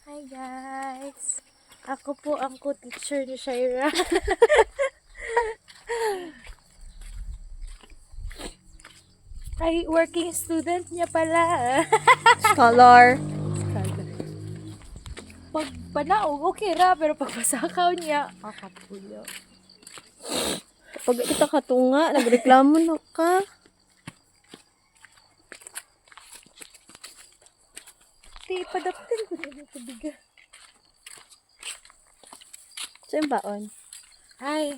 Hi guys! Ako po ang co-teacher ni Shaira. Ay, working student niya pala. Scholar. Pag panaog, okay ra. Pero pag pasakaw niya, kakapulo. Pag kita katunga, nagreklamo na ka. Di, padaptin ko na yung tubiga. So yung baon? Ay,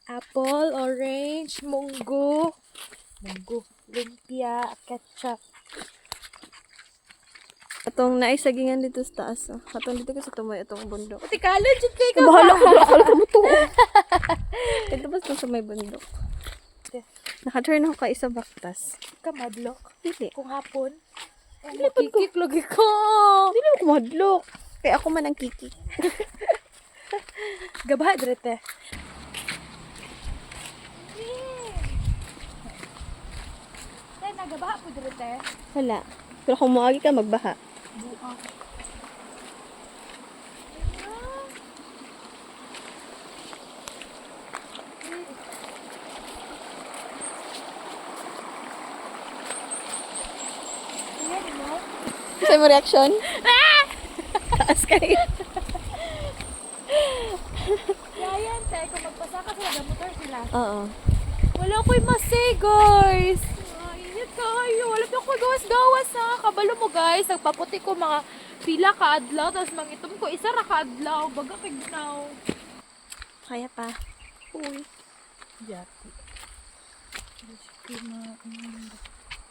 apple, orange, munggo, lumpia, ketchup. Atong naisagingan dito sa taas. Oh. Atong dito kasi tumay itong bundok. Pati kalon, dyan kayo ka Bahala ko, bakal ko mo to. Ito ba sa may bundok? Naka-turn ako ka isa baktas. ka madlock. Dili. Kung hapon, ay, Lipad ko. makikik lagi ko. Dili ako madlock. Kaya ako man ang kiki. Gabaha, direte. Tay, nagabaha po direte. Wala. Pero kung muagi ka, magbaha. Buang. Ayan mo. Kasi mo reaction? Taas kayo. Yayan, tay, kung magpasa ka sila, motor sila. Oo. Wala ko'y masay, guys. Ay, init kayo. Wala pa ko'y gawas-gawas, ha. Kabalo mo, guys. Nagpaputi ko mga pila ka adlaw, tapos mangitom ko isa ra ka adlaw. Baga kay ginaw. Kaya pa. Uy. Yati.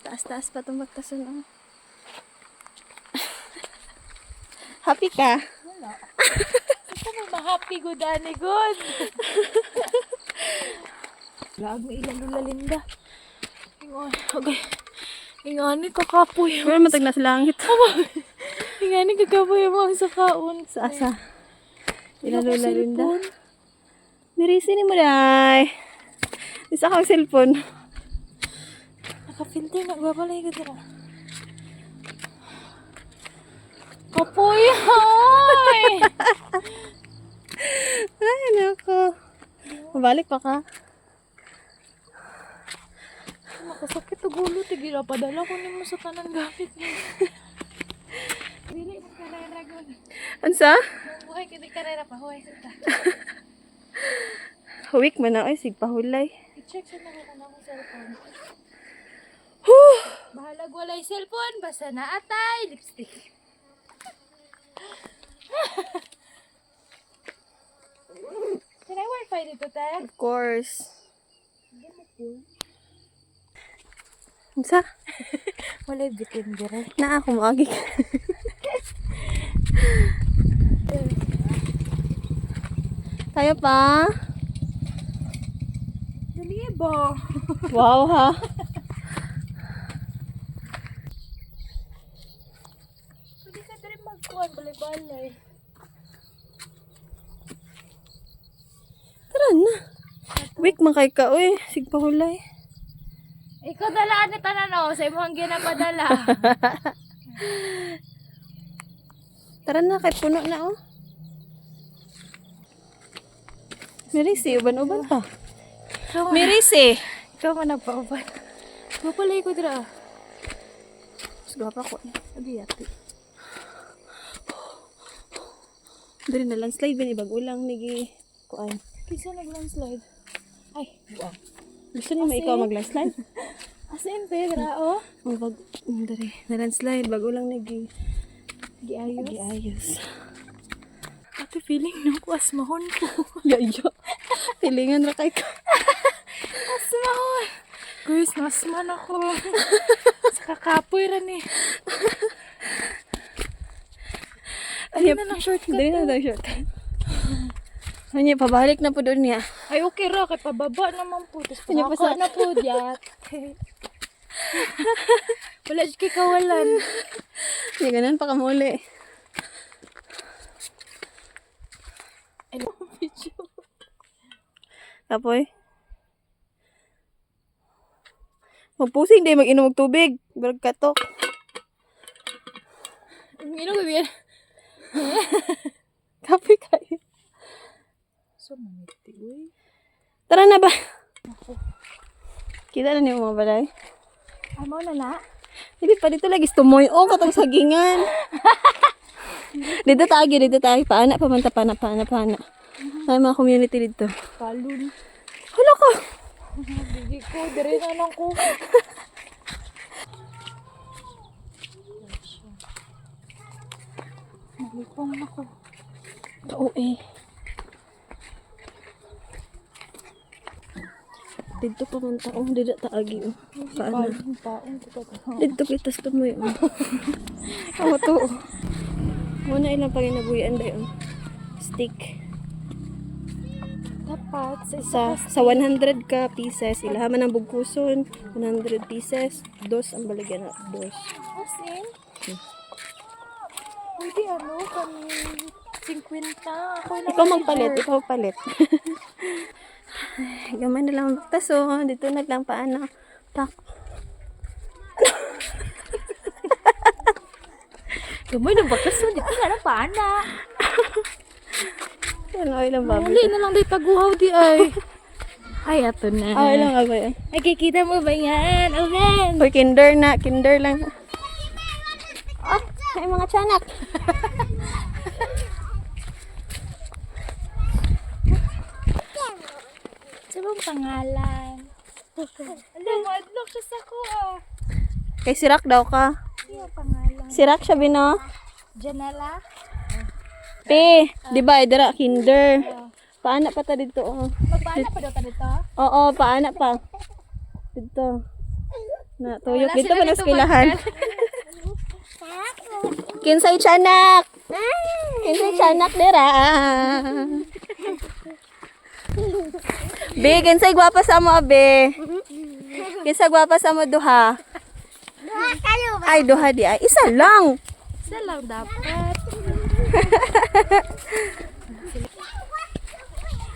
Taas-taas pa itong bagtasan. Oh. Happy ka? Wala. Ito mo ma-happy good, ani good. Lag mo ilan lula linda. Ingon, okay. Ingani kakapoy. Pero matag na sa langit. Ingani kakapoy mo ang sakaon. Sa asa? Wala ko Ilalula linda. cellphone. Mirisi ni mo day. Isa kang cellphone. Naka-filter na. Gwabalay ka dira. Kapoy, hoy! Ay, nako. Mabalik pa ka. Nakasakit to gulo. Tigila, padala ko nimo sa tanan gamit niya. Dili mo karera gud. Ansa? Buhay kini karera pa. Huwag sa ta. Huwik man na. Ay, sigpahulay. I-check sa naman ang akong cellphone. Whew! Bahalag walay cellphone. Basta na atay. Lipstick. Can I wifi dito, te? Of course. Hindi mo cool. Ansa? Walay bitin dire. Na ako maagi ka. Tayo pa. Dali ba? Wow ha. Pwede ka rin magkuhan. Balay-balay. Tara na. Week man kay ka. Uy, sigpahulay. Ikaw dalaan ni tanan o. Sa imong ginapadala. Tara na, kay puno na oh. Mirisi, uban-uban pa. Mirisi! Ikaw man nagpauban. Mapalay ko dira. Suga pa ko. Abi yati. Dari na landslide ba ni bag-ulang nigi kuan. Kisa nag-landslide. Ay, buang. Gusto niyo Kasi- ikaw mag-landslide? As in, Pedra, oh. Oh, dari na landslide bag-ulang nigi Giayos. giayos. Ate, feeling nung ko asmahon ko. Yayo. Tilingan ra kay ka. Asmahon. Guys, nasman ako. Sa kakapoy rin eh. Ay, na lang shortcut. Dari na daw shortcut. Hanya pabalik na po doon niya. Ay, okay ra. Kay pababa naman po. Tapos Kanya pa pangako sa- na po, diyat. Wala siya kay kawalan. Hindi ganun pa kamuli. Ay, video. Kapoy. Magpusing day mag-inom og tubig. Barag katok. Ang ino ko Tara na ba? Kita na niyo mga balay. Ay mo na na. Hindi pa dito lagi tumoy. Oh, katong sagingan. Dito tayo. Paana, pamanta, paana. Ay, mga community dito. Kalun. Hala ka. Bigi ko, dire na lang ko. Nalipong ako. Oo eh. Dito pamanta. Oh, dito taagi. Oh. Paana. Paon ko ka. Dito kitas tumoy. Oh. Ako to. Oh. Muna ilang panginabuyan dayon. Stick. Dapat sa Sa 100 ka pieces, ilahaman ang bugkuson, 100 pieces, dos ang baligyan na dos. asin. Pwede ano, kami 50. Ako na Ikaw magpalit. Gamay na lang ang taso, dito na lang paano. Tak. Gamoy ng bakas mo, dito na lang paana. Ano, ilang baboy. Huli na lang day paguhaw di ay. Ay, ato na. Oh, ilang baboy. Ay, kikita mo ba yan? Amen! Or kinder lang. Oh, may mga tiyanak. Sa bang pangalan? Alam mo, adlock siya sa ko ah. Kay Sirak daw ka. Ano ang pangalan? Sirak siya bino. Janela? Pe, di ba, dira kinder. Paana pa ta dito, oh. Magpaana pa daw ta dito? Oo, paana pa. Dito. Na, tuyok. Wala Dito sila pa na dito eskwelahan. Kinsay tiyanak. Kinsay tiyanak, dira. Be, kinsay gwapa sa mo, be. Kinsay gwapa sa mo, duha. Ay, duha di ay. Isa lang. Isa lang dapat.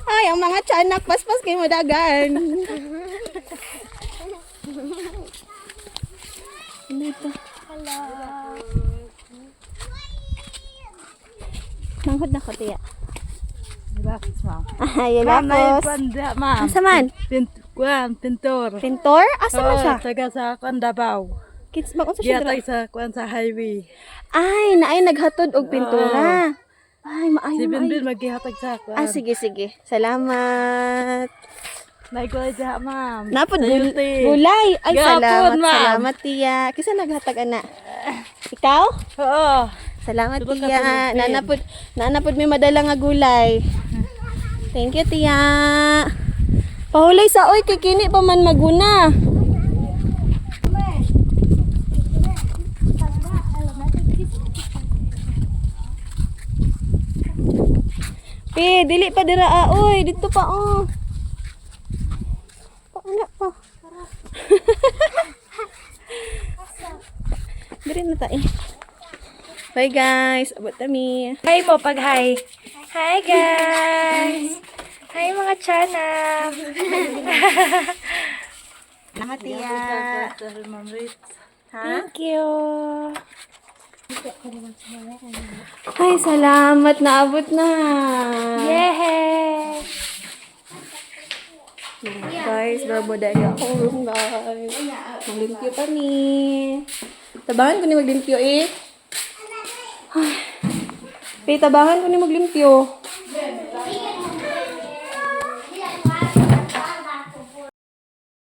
Ay, ang mga tiyanak, paspas kayo madagan. Dito. Hala. Manghod na ko, tiya. Bakit, ma'am? Ay, Ma'am, may lapos. panda, ma'am. Asa man? Pintor. Pintor? Asa man siya? Taga sa Kandabaw. Kids, mag-unsa siya dira? Giyatay sa highway. Ay, naay naghatod og pintura. Ay, maayo, Si Binbin maayo. maghihatag sa kwan. Ah, sige. Salamat. Naigulay diha, ma'am. Napod Sayuti. gulay. Ay, Gapon, salamat. ma'am. Salamat, tiya. Kisa naghatag, ana? Ikaw? Oo. Salamat, Subok ka tiya. tulupin. Nanapod may madala nga gulay. Thank you, tiya. Pahulay sa oy, kikini pa man maguna. Pi, dili pa dira oy, dito pa oh. Pauna pa. Diri na ta eh. Bye guys, abot kami. Hi mo pag hi. Hi guys. Hi mga tiyanak. Salamat tiya. Ma'am Ritz. Ha? Thank you. Ay, salamat, naabot na. Yay! Guys, babada ako room guys. Maglimpyo pa ni. Tabangan ko ni maglimpyo eh. Ay. Tabangan ko ni maglimpyo.